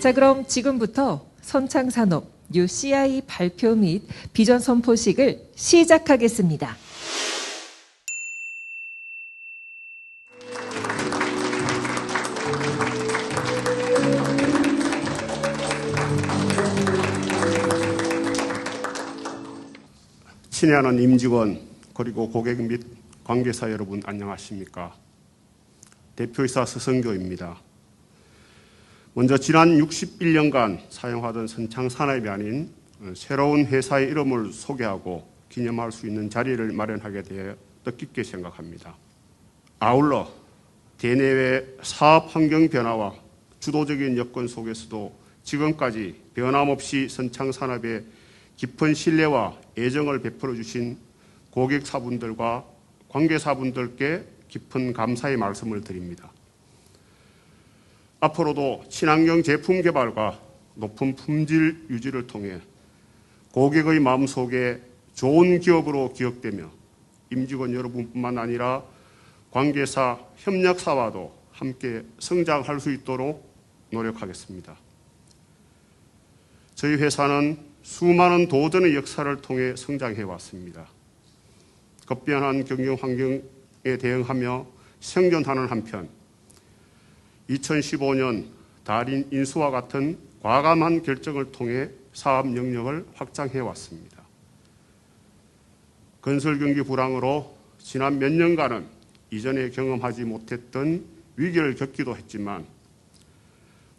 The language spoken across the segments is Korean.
자, 그럼 지금부터 선창산업 뉴 CI 발표 및 비전 선포식을 시작하겠습니다. 친애하는 임직원 그리고 고객 및 관계사 여러분 안녕하십니까? 대표이사 서성교입니다. 먼저 지난 61년간 사용하던 선창산업이 아닌 새로운 회사의 이름을 소개하고 기념할 수 있는 자리를 마련하게 되어 뜻깊게 생각합니다. 아울러 대내외 사업 환경 변화와 주도적인 여건 속에서도 지금까지 변함없이 선창산업에 깊은 신뢰와 애정을 베풀어 주신 고객사분들과 관계사분들께 깊은 감사의 말씀을 드립니다. 앞으로도 친환경 제품 개발과 높은 품질 유지를 통해 고객의 마음속에 좋은 기업으로 기억되며 임직원 여러분뿐만 아니라 관계사, 협력사와도 함께 성장할 수 있도록 노력하겠습니다. 저희 회사는 수많은 도전의 역사를 통해 성장해 왔습니다. 급변한 경영 환경에 대응하며 생존하는 한편 2015년 달인 인수와 같은 과감한 결정을 통해 사업 영역을 확장해 왔습니다. 건설 경기 불황으로 지난 몇 년간은 이전에 경험하지 못했던 위기를 겪기도 했지만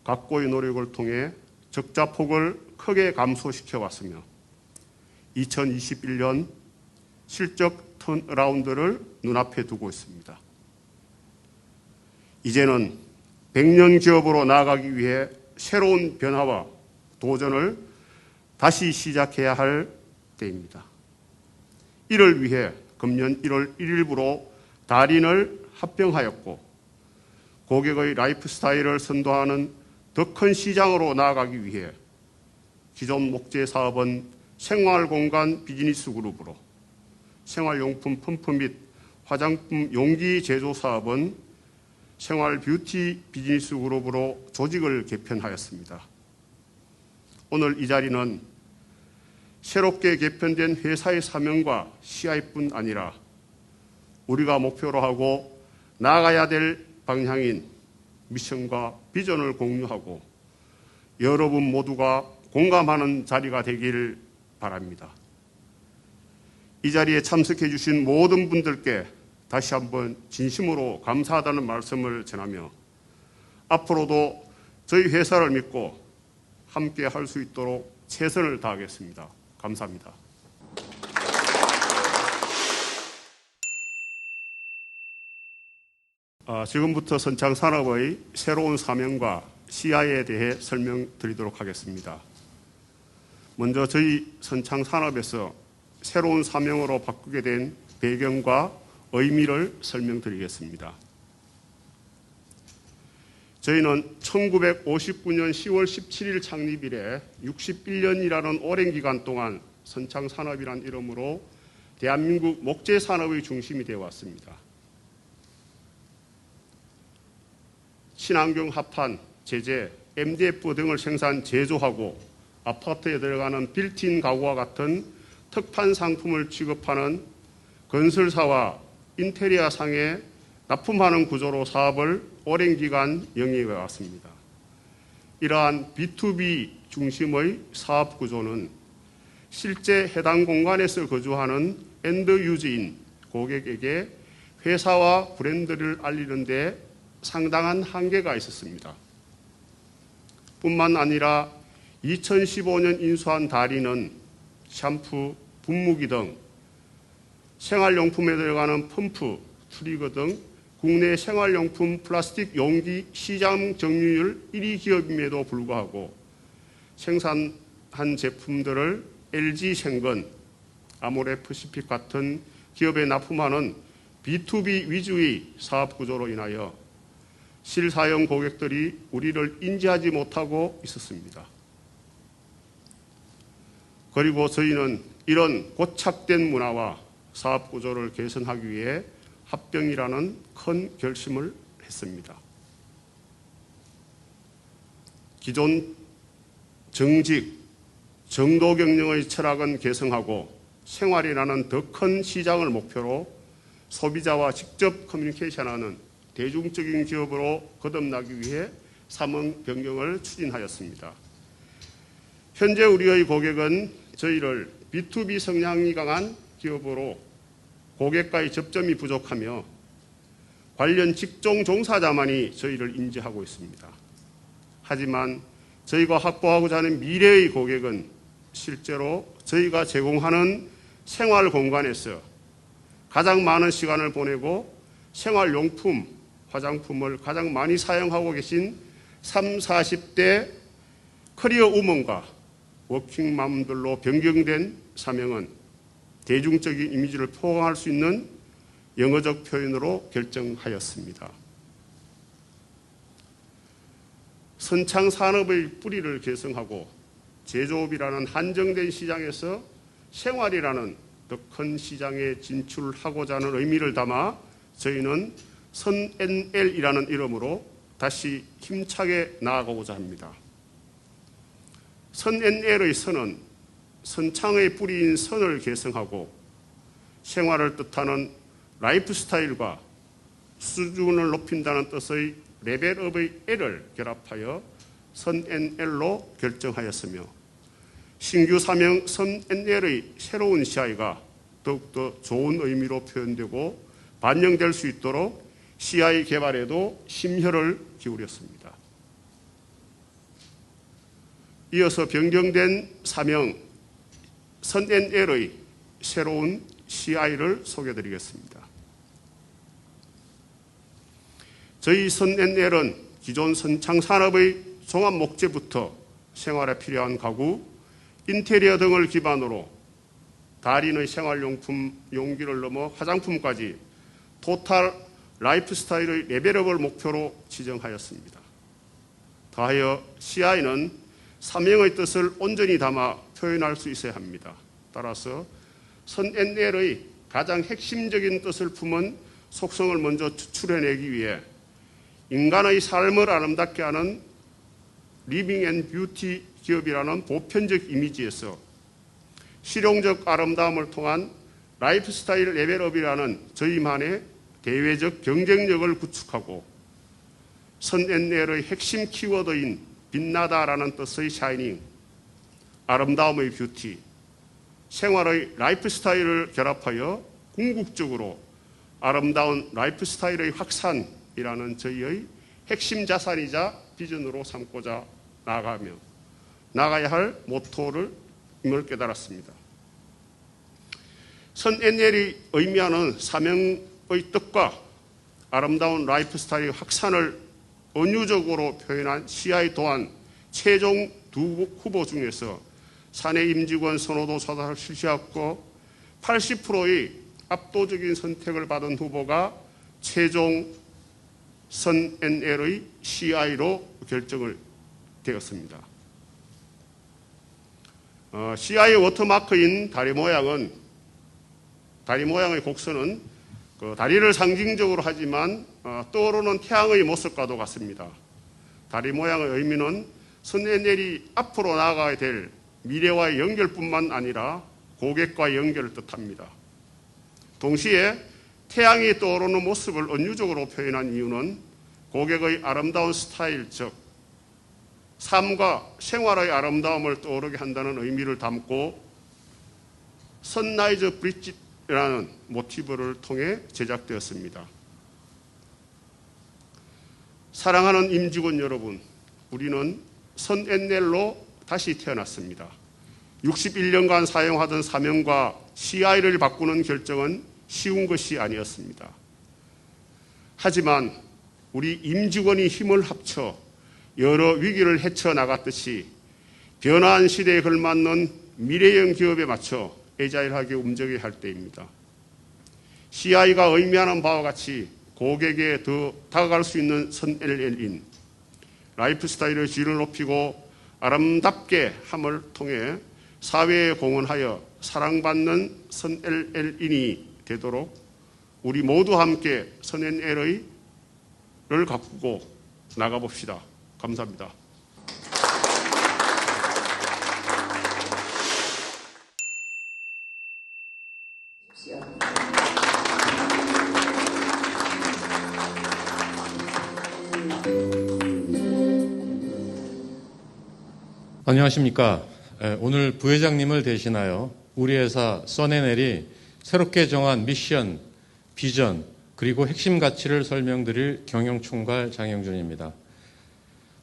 각고의 노력을 통해 적자폭을 크게 감소시켜 왔으며 2021년 실적 턴어라운드를 눈앞에 두고 있습니다. 이제는 100년 기업으로 나아가기 위해 새로운 변화와 도전을 다시 시작해야 할 때입니다. 이를 위해 금년 1월 1일부로 달인을 합병하였고 고객의 라이프 스타일을 선도하는 더 큰 시장으로 나아가기 위해 기존 목재 사업은 생활공간 비즈니스 그룹으로 생활용품 펌프 및 화장품 용기 제조 사업은 생활 뷰티 비즈니스 그룹으로 조직을 개편하였습니다. 오늘 이 자리는 새롭게 개편된 회사의 사명과 CI뿐 아니라 우리가 목표로 하고 나아가야 될 방향인 미션과 비전을 공유하고 여러분 모두가 공감하는 자리가 되길 바랍니다. 이 자리에 참석해 주신 모든 분들께 다시 한번 진심으로 감사하다는 말씀을 전하며 앞으로도 저희 회사를 믿고 함께 할 수 있도록 최선을 다하겠습니다. 감사합니다. 지금부터 선창산업의 새로운 사명과 CI에 대해 설명드리도록 하겠습니다. 먼저 저희 선창산업에서 새로운 사명으로 바꾸게 된 배경과 의미를 설명드리겠습니다. 저희는 1959년 10월 17일 창립 이래 61년이라는 오랜 기간 동안 선창산업이라는 이름으로 대한민국 목재산업의 중심이 되어 왔습니다. 친환경 합판, 제재, MDF 등을 생산, 제조하고 아파트에 들어가는 빌트인 가구와 같은 특판 상품을 취급하는 건설사와 인테리어상에 납품하는 구조로 사업을 오랜 기간 영위해 왔습니다. 이러한 B2B 중심의 사업 구조는 실제 해당 공간에서 거주하는 엔드 유저인 고객에게 회사와 브랜드를 알리는 데 상당한 한계가 있었습니다. 뿐만 아니라 2015년 인수한 달인은 샴푸, 분무기 등 생활용품에 들어가는 펌프, 트리거 등 국내 생활용품 플라스틱 용기 시장 점유율 1위 기업임에도 불구하고 생산한 제품들을 LG생건, 아모레퍼시픽 같은 기업에 납품하는 B2B 위주의 사업 구조로 인하여 실사용 고객들이 우리를 인지하지 못하고 있었습니다. 그리고 저희는 이런 고착된 문화와 사업 구조를 개선하기 위해 합병이라는 큰 결심을 했습니다. 기존 정직, 정도 경영의 철학은 개성하고 생활이라는 더 큰 시장을 목표로 소비자와 직접 커뮤니케이션하는 대중적인 기업으로 거듭나기 위해 사명 변경을 추진하였습니다. 현재 우리의 고객은 저희를 B2B 성향이 강한 기업으로 고객과의 접점이 부족하며 관련 직종 종사자만이 저희를 인지하고 있습니다. 하지만 저희가 확보하고자 하는 미래의 고객은 실제로 저희가 제공하는 생활 공간에서 가장 많은 시간을 보내고 생활용품, 화장품을 가장 많이 사용하고 계신 30, 40대 커리어 우먼과 워킹맘들로 변경된 사명은 대중적인 이미지를 포괄할 수 있는 영어적 표현으로 결정하였습니다. 선창 산업의 뿌리를 개성하고 제조업이라는 한정된 시장에서 생활이라는 더 큰 시장에 진출하고자 하는 의미를 담아 저희는 선NL이라는 이름으로 다시 힘차게 나아가고자 합니다. 선NL의 선은 선창의 뿌리인 선을 개성하고 생활을 뜻하는 라이프 스타일과 수준을 높인다는 뜻의 레벨업의 L을 결합하여 선NL로 결정하였으며 신규 사명 선NL의 새로운 CI가 더욱더 좋은 의미로 표현되고 반영될 수 있도록 CI 개발에도 심혈을 기울였습니다. 이어서 변경된 사명 선NL의 새로운 CI를 소개해드리겠습니다. 저희 선NL은 기존 선창산업의 종합 목재부터 생활에 필요한 가구, 인테리어 등을 기반으로 달인의 생활용품, 용기를 넘어 화장품까지 토탈 라이프스타일의 레벨업을 목표로 지정하였습니다. 더하여 CI는 사명의 뜻을 온전히 담아 표현할 수 있어야 합니다. 따라서 선NL의 가장 핵심적인 뜻을 품은 속성을 먼저 추출해내기 위해 인간의 삶을 아름답게 하는 리빙 앤 뷰티 기업이라는 보편적 이미지에서 실용적 아름다움을 통한 라이프 스타일 레벨업이라는 저희만의 대외적 경쟁력을 구축하고 선NL의 핵심 키워드인 빛나다라는 뜻의 샤이닝, 아름다움의 뷰티, 생활의 라이프 스타일을 결합하여 궁극적으로 아름다운 라이프 스타일의 확산이라는 저희의 핵심 자산이자 비전으로 삼고자 나가야 할 모토를 깨달았습니다. 선NL이 의미하는 사명의 뜻과 아름다운 라이프 스타일의 확산을 은유적으로 표현한 CI 또한 최종 두 후보 중에서 사내 임직원 선호도 조사를 실시했고 80%의 압도적인 선택을 받은 후보가 최종 선NL의 CI로 결정을 되었습니다. CI 워터마크인 다리 모양의 곡선은 다리를 상징적으로 하지만 떠오르는 태양의 모습과도 같습니다. 다리 모양의 의미는 선NL이 앞으로 나아가야 될 미래와의 연결뿐만 아니라 고객과의 연결을 뜻합니다. 동시에 태양이 떠오르는 모습을 은유적으로 표현한 이유는 고객의 아름다운 스타일, 즉 삶과 생활의 아름다움을 떠오르게 한다는 의미를 담고 선라이즈 브릿지라는 모티브를 통해 제작되었습니다. 사랑하는 임직원 여러분, 우리는 선NL로 다시 태어났습니다. 61년간 사용하던 사명과 CI를 바꾸는 결정은 쉬운 것이 아니었습니다. 하지만 우리 임직원이 힘을 합쳐 여러 위기를 헤쳐나갔듯이 변화한 시대에 걸맞는 미래형 기업에 맞춰 애자일하게 움직여야 할 때입니다. CI가 의미하는 바와 같이 고객에 더 다가갈 수 있는 선NL인 라이프 스타일의 질을 높이고 아름답게 함을 통해 사회에 공헌하여 사랑받는 선NL인이 되도록 우리 모두 함께 선NL을 가꾸고 나가봅시다. 감사합니다. 안녕하십니까. 오늘 부회장님을 대신하여 우리 회사 써내넬이 새롭게 정한 미션, 비전, 그리고 핵심 가치를 설명드릴 경영총괄 장영준입니다.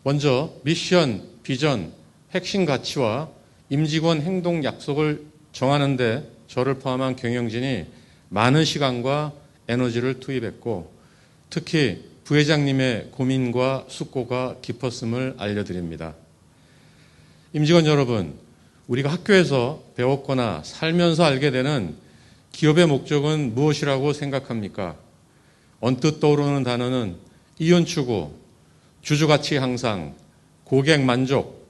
먼저 미션, 비전, 핵심 가치와 임직원 행동 약속을 정하는 데 저를 포함한 경영진이 많은 시간과 에너지를 투입했고, 특히 부회장님의 고민과 숙고가 깊었음을 알려드립니다. 임직원 여러분, 우리가 학교에서 배웠거나 살면서 알게 되는 기업의 목적은 무엇이라고 생각합니까? 언뜻 떠오르는 단어는 이윤 추구, 주주가치 향상, 고객 만족,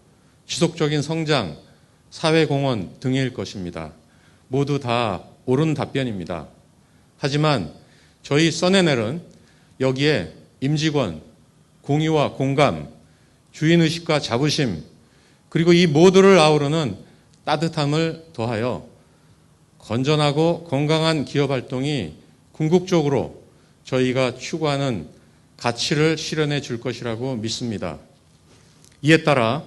지속적인 성장, 사회공헌 등일 것입니다. 모두 다 옳은 답변입니다. 하지만 저희 써내넬은 여기에 임직원, 공의와 공감, 주인의식과 자부심, 그리고 이 모두를 아우르는 따뜻함을 더하여 건전하고 건강한 기업 활동이 궁극적으로 저희가 추구하는 가치를 실현해 줄 것이라고 믿습니다. 이에 따라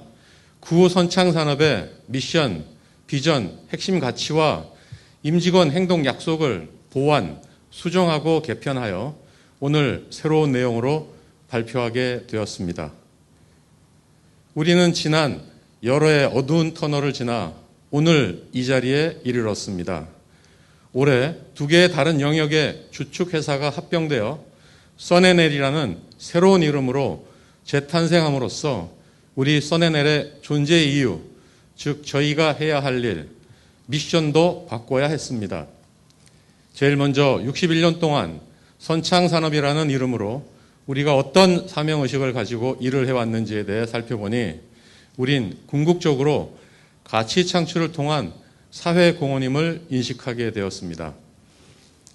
구호 선창산업의 미션, 비전, 핵심 가치와 임직원 행동 약속을 보완, 수정하고 개편하여 오늘 새로운 내용으로 발표하게 되었습니다. 우리는 지난 여러 해 어두운 터널을 지나 오늘 이 자리에 이르렀습니다. 올해 두 개의 다른 영역의 주축회사가 합병되어 써내넬이라는 새로운 이름으로 재탄생함으로써 우리 써내넬의 존재 이유, 즉 저희가 해야 할 일, 미션도 바꿔야 했습니다. 제일 먼저 61년 동안 선창산업이라는 이름으로 우리가 어떤 사명의식을 가지고 일을 해왔는지에 대해 살펴보니 우린 궁극적으로 가치 창출을 통한 사회공헌임을 인식하게 되었습니다.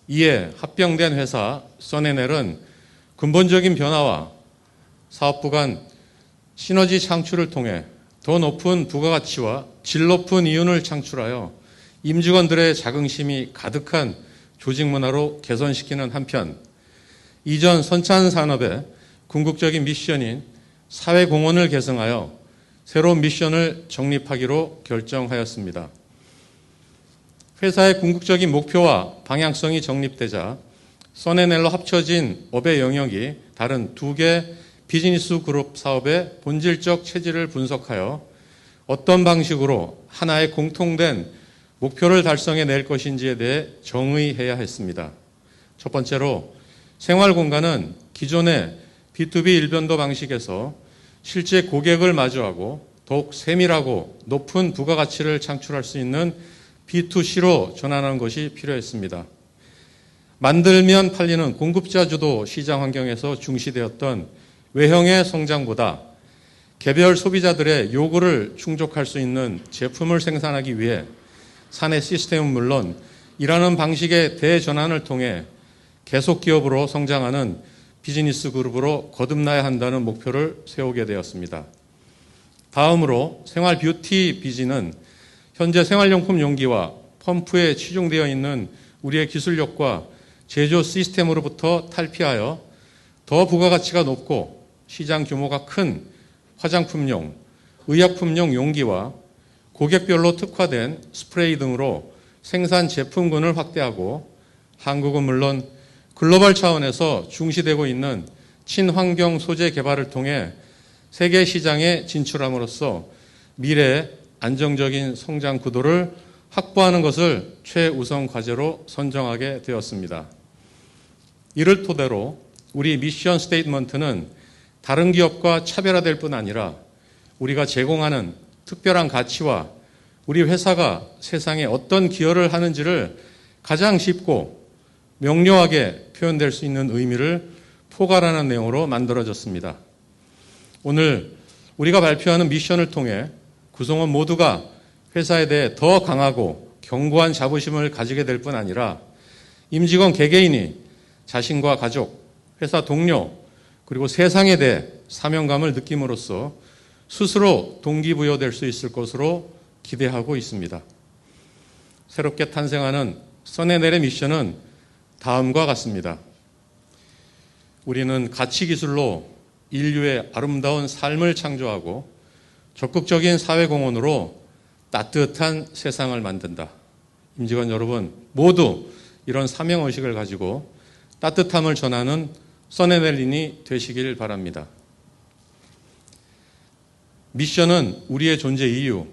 이에 합병된 회사 써내넬은 근본적인 변화와 사업부 간 시너지 창출을 통해 더 높은 부가가치와 질 높은 이윤을 창출하여 임직원들의 자긍심이 가득한 조직 문화로 개선시키는 한편 이전 선찬산업의 궁극적인 미션인 사회공헌을 계승하여 새로운 미션을 정립하기로 결정하였습니다. 회사의 궁극적인 목표와 방향성이 정립되자 써내넬로 합쳐진 업의 영역이 다른 두 개 비즈니스 그룹 사업의 본질적 체질을 분석하여 어떤 방식으로 하나의 공통된 목표를 달성해낼 것인지에 대해 정의해야 했습니다. 첫 번째로 생활공간은 기존의 B2B 일변도 방식에서 실제 고객을 마주하고 더욱 세밀하고 높은 부가가치를 창출할 수 있는 B2C로 전환하는 것이 필요했습니다. 만들면 팔리는 공급자 주도 시장 환경에서 중시되었던 외형의 성장보다 개별 소비자들의 요구를 충족할 수 있는 제품을 생산하기 위해 사내 시스템은 물론 일하는 방식의 대전환을 통해 계속 기업으로 성장하는 비즈니스 그룹으로 거듭나야 한다는 목표를 세우게 되었습니다. 다음으로 생활 뷰티 비즈는 현재 생활용품 용기와 펌프에 치중되어 있는 우리의 기술력과 제조 시스템으로부터 탈피하여 더 부가가치가 높고 시장 규모가 큰 화장품용, 의약품용 용기와 고객별로 특화된 스프레이 등으로 생산 제품군을 확대하고 한국은 물론 글로벌 차원에서 중시되고 있는 친환경 소재 개발을 통해 세계 시장에 진출함으로써 미래의 안정적인 성장 구도를 확보하는 것을 최우선 과제로 선정하게 되었습니다. 이를 토대로 우리 미션 스테이트먼트는 다른 기업과 차별화될 뿐 아니라 우리가 제공하는 특별한 가치와 우리 회사가 세상에 어떤 기여를 하는지를 가장 쉽고 명료하게 표현될 수 있는 의미를 포괄하는 내용으로 만들어졌습니다. 오늘 우리가 발표하는 미션을 통해 구성원 모두가 회사에 대해 더 강하고 견고한 자부심을 가지게 될 뿐 아니라 임직원 개개인이 자신과 가족, 회사 동료, 그리고 세상에 대해 사명감을 느낌으로써 스스로 동기부여될 수 있을 것으로 기대하고 있습니다. 새롭게 탄생하는 써내넬의 미션은 다음과 같습니다. 우리는 가치 기술로 인류의 아름다운 삶을 창조하고 적극적인 사회공헌으로 따뜻한 세상을 만든다. 임직원 여러분 모두 이런 사명의식을 가지고 따뜻함을 전하는 써내넬인이 되시길 바랍니다. 미션은 우리의 존재 이유,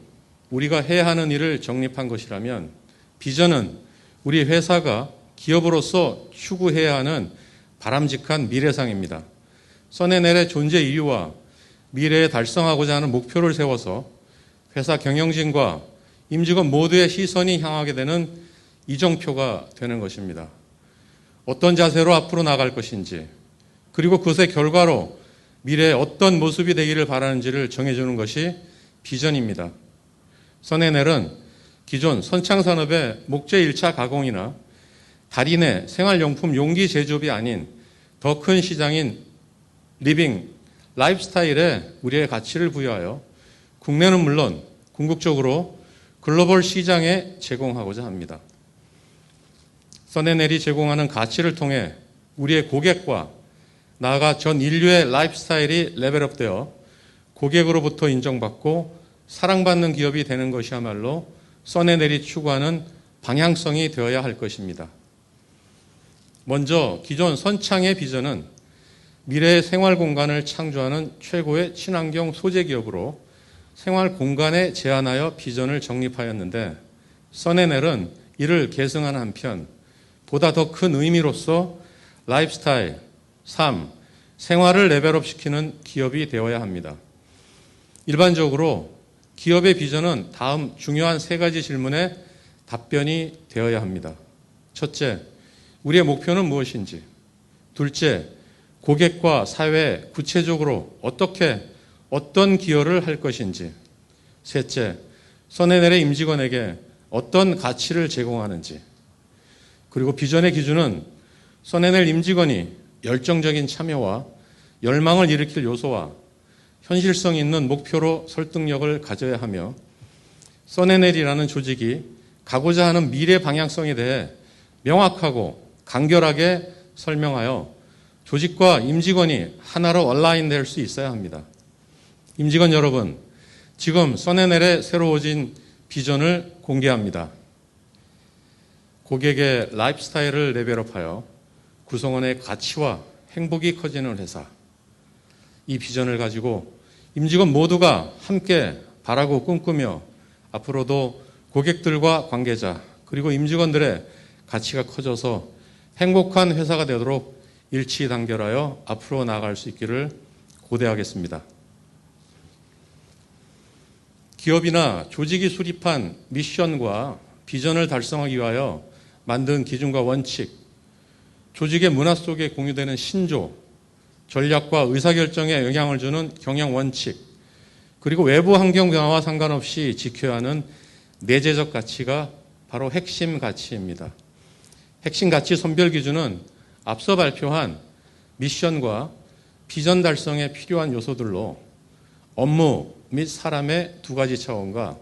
우리가 해야 하는 일을 정립한 것이라면 비전은 우리 회사가 기업으로서 추구해야 하는 바람직한 미래상입니다. 써내넬의 존재 이유와 미래에 달성하고자 하는 목표를 세워서 회사 경영진과 임직원 모두의 시선이 향하게 되는 이정표가 되는 것입니다. 어떤 자세로 앞으로 나갈 것인지, 그리고 그것의 결과로 미래에 어떤 모습이 되기를 바라는지를 정해주는 것이 비전입니다. 써내넬은 기존 선창산업의 목재 1차 가공이나 달인의 생활용품 용기 제조업이 아닌 더 큰 시장인 리빙, 라이프스타일에 우리의 가치를 부여하여 국내는 물론 궁극적으로 글로벌 시장에 제공하고자 합니다. 써내넬이 제공하는 가치를 통해 우리의 고객과 나아가 전 인류의 라이프스타일이 레벨업되어 고객으로부터 인정받고 사랑받는 기업이 되는 것이야말로 써내넬이 추구하는 방향성이 되어야 할 것입니다. 먼저 기존 선창의 비전은 미래의 생활 공간을 창조하는 최고의 친환경 소재 기업으로 생활 공간에 제한하여 비전을 정립하였는데 써내넬은 이를 계승하는 한편 보다 더 큰 의미로서 라이프스타일, 삶, 생활을 레벨업시키는 기업이 되어야 합니다. 일반적으로 기업의 비전은 다음 중요한 3가지 질문에 답변이 되어야 합니다. 첫째, 우리의 목표는 무엇인지. 둘째, 고객과 사회에 구체적으로 어떤 기여를 할 것인지. 셋째, 써내넬의 임직원에게 어떤 가치를 제공하는지. 그리고 비전의 기준은 써내넬 임직원이 열정적인 참여와 열망을 일으킬 요소와 현실성 있는 목표로 설득력을 가져야 하며 써내넬이라는 조직이 가고자 하는 미래 방향성에 대해 명확하고 간결하게 설명하여 조직과 임직원이 하나로 얼라인될 수 있어야 합니다. 임직원 여러분, 지금 써내넬의 새로워진 비전을 공개합니다. 고객의 라이프스타일을 레벨업하여 구성원의 가치와 행복이 커지는 회사. 이 비전을 가지고 임직원 모두가 함께 바라고 꿈꾸며 앞으로도 고객들과 관계자 그리고 임직원들의 가치가 커져서 행복한 회사가 되도록 일치단결하여 앞으로 나아갈 수 있기를 고대하겠습니다. 기업이나 조직이 수립한 미션과 비전을 달성하기 위하여 만든 기준과 원칙, 조직의 문화 속에 공유되는 신조, 전략과 의사결정에 영향을 주는 경영 원칙, 그리고 외부 환경 변화와 상관없이 지켜야 하는 내재적 가치가 바로 핵심 가치입니다. 핵심 가치 선별 기준은 앞서 발표한 미션과 비전 달성에 필요한 요소들로 업무 및 사람의 2가지 차원과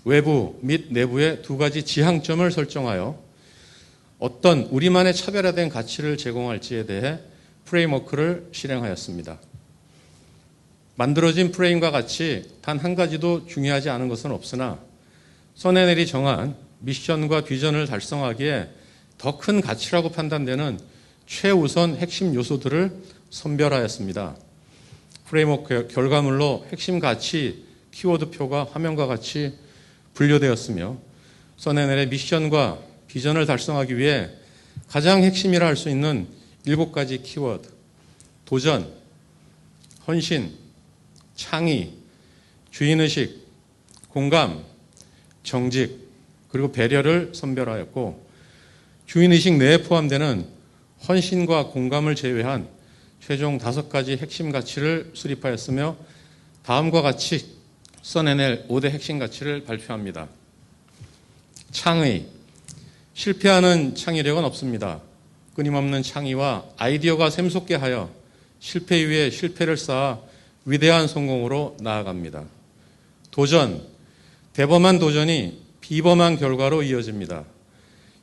외부 및 내부의 2가지 지향점을 설정하여 어떤 우리만의 차별화된 가치를 제공할지에 대해 프레임워크를 실행하였습니다. 만들어진 프레임과 같이 단 한 가지도 중요하지 않은 것은 없으나 써내넬이 정한 미션과 비전을 달성하기에 더 큰 가치라고 판단되는 최우선 핵심 요소들을 선별하였습니다. 프레임워크 결과물로 핵심 가치 키워드표가 화면과 같이 분류되었으며 써내넬의 미션과 비전을 달성하기 위해 가장 핵심이라 할 수 있는 7가지 키워드, 도전, 헌신, 창의, 주인의식, 공감, 정직, 그리고 배려를 선별하였고 주인의식 내에 포함되는 헌신과 공감을 제외한 최종 5가지 핵심 가치를 수립하였으며 다음과 같이 써내낼 5대 핵심 가치를 발표합니다. 창의, 실패하는 창의력은 없습니다. 끊임없는 창의와 아이디어가 샘솟게 하여 실패 위에 실패를 쌓아 위대한 성공으로 나아갑니다. 도전, 대범한 도전이 비범한 결과로 이어집니다.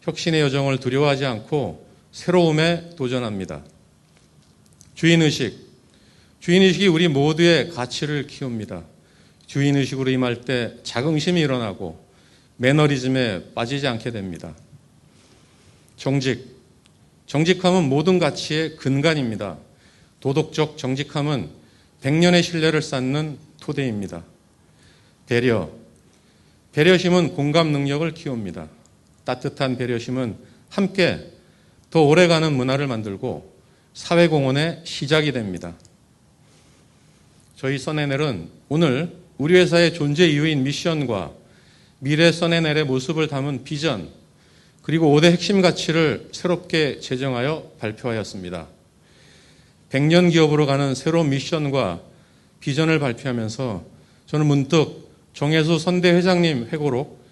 혁신의 여정을 두려워하지 않고 새로움에 도전합니다. 주인의식이 우리 모두의 가치를 키웁니다. 주인의식으로 임할 때 자긍심이 일어나고 매너리즘에 빠지지 않게 됩니다. 정직함은 모든 가치의 근간입니다. 도덕적 정직함은 100년의 신뢰를 쌓는 토대입니다. 배려심은 공감 능력을 키웁니다. 따뜻한 배려심은 함께 더 오래가는 문화를 만들고 사회공헌의 시작이 됩니다. 저희 써내넬은 오늘 우리 회사의 존재 이유인 미션과 미래 써내넬의 모습을 담은 비전, 그리고 5대 핵심 가치를 새롭게 제정하여 발표하였습니다. 100년 기업으로 가는 새로운 미션과 비전을 발표하면서 저는 문득 정혜수 선대 회장님 회고록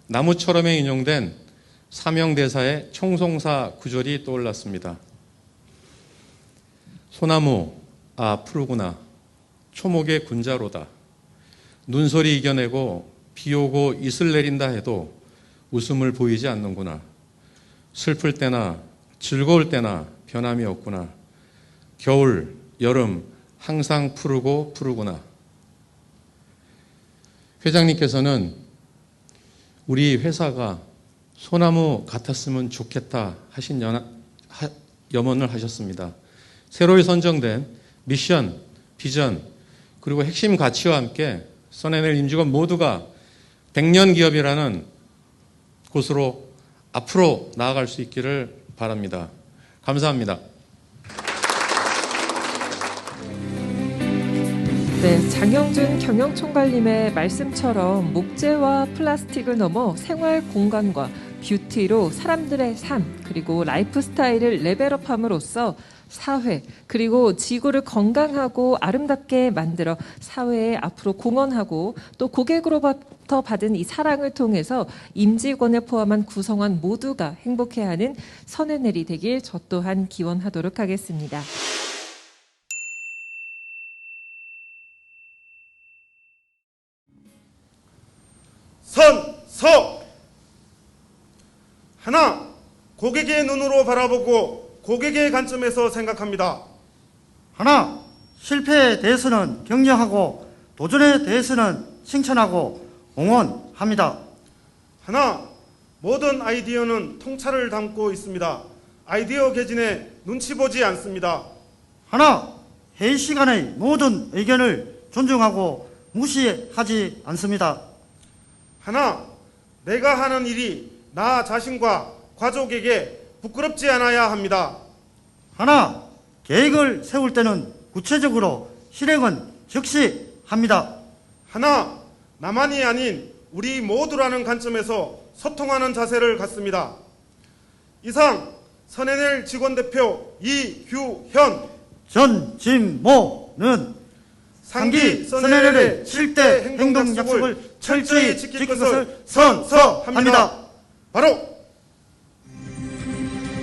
나무처럼에 인용된 사명대사의 총송사 구절이 떠올랐습니다. 소나무, 푸르구나. 초목의 군자로다. 눈소리 이겨내고 비 오고 이슬 내린다 해도 웃음을 보이지 않는구나. 슬플 때나 즐거울 때나 변함이 없구나. 겨울, 여름 항상 푸르구나. 회장님께서는 우리 회사가 소나무 같았으면 좋겠다 하신 염원을 하셨습니다. 새로이 선정된 미션, 비전, 그리고 핵심 가치와 함께 써내넬 임직원 모두가 100년 기업이라는 곳으로 앞으로 나아갈 수 있기를 바랍니다. 감사합니다. 네, 장영준 경영총괄님의 말씀처럼 목재와 플라스틱을 넘어 생활 공간과 뷰티로 사람들의 삶 그리고 라이프 스타일을 레벨업함으로써 사회 그리고 지구를 건강하고 아름답게 만들어 사회에 앞으로 공헌하고 또 고객으로부터 받은 이 사랑을 통해서 임직원을 포함한 구성원 모두가 행복해하는 써내넬이 되길 저 또한 기원하도록 하겠습니다. 하나, 고객의 눈으로 바라보고 고객의 관점에서 생각합니다. 하나, 실패에 대해서는 격려하고 도전에 대해서는 칭찬하고 응원합니다. 하나, 모든 아이디어는 통찰을 담고 있습니다. 아이디어 개진에 눈치 보지 않습니다. 하나, 회의 시간의 모든 의견을 존중하고 무시하지 않습니다. 하나, 내가 하는 일이 나 자신과 가족에게 부끄럽지 않아야 합니다. 하나, 계획을 세울 때는 구체적으로 실행은 즉시 합니다. 하나, 나만이 아닌 우리 모두라는 관점에서 소통하는 자세를 갖습니다. 이상 써내넬 직원대표 이규현 전진모는 상기 써내넬의 7대 행동 약속을 철저히 지킬 것을 선서합니다. 바로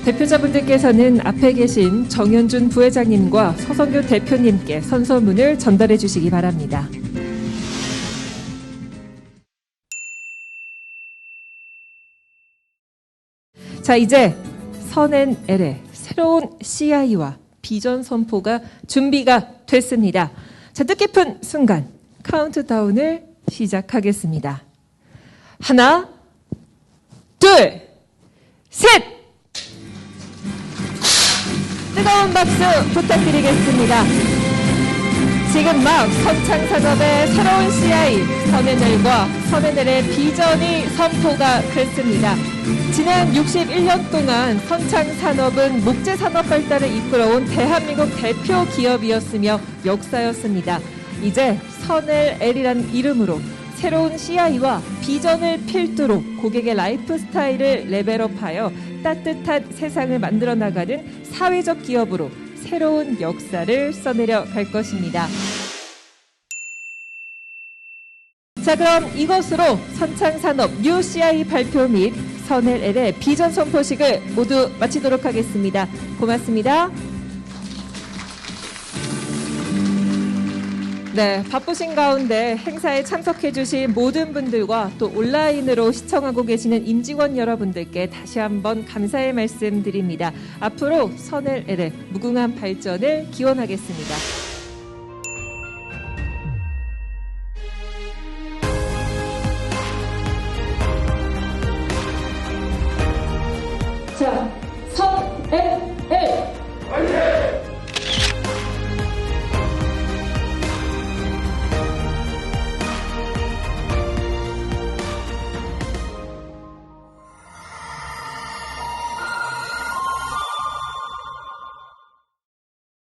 대표자분들께서는 앞에 계신 정현준 부회장님과 서성규 대표님께 선서문을 전달해 주시기 바랍니다. 자, 이제 써내넬의 새로운 CI와 비전 선포가 준비가 됐습니다. 자, 뜻깊은 순간 카운트다운을 시작하겠습니다. 하나, 둘, 셋! 뜨거운 박수 부탁드리겠습니다. 지금 막 선창산업의 새로운 CI 써내넬과 써내넬의 비전이 선포가 됐습니다. 지난 61년 동안 선창산업은 목재산업 발달을 이끌어온 대한민국 대표 기업이었으며 역사였습니다. 이제 써내넬이라는 이름으로 새로운 CI와 비전을 필두로 고객의 라이프 스타일을 레벨업하여 따뜻한 세상을 만들어 나가는 사회적 기업으로 새로운 역사를 써내려 갈 것입니다. 자, 그럼 이것으로 선창산업 뉴 CI 발표 및 써내넬의 비전 선포식을 모두 마치도록 하겠습니다. 고맙습니다. 네, 바쁘신 가운데 행사에 참석해주신 모든 분들과 또 온라인으로 시청하고 계시는 임직원 여러분들께 다시 한번 감사의 말씀 드립니다. 앞으로 선을 LL 무궁한 발전을 기원하겠습니다.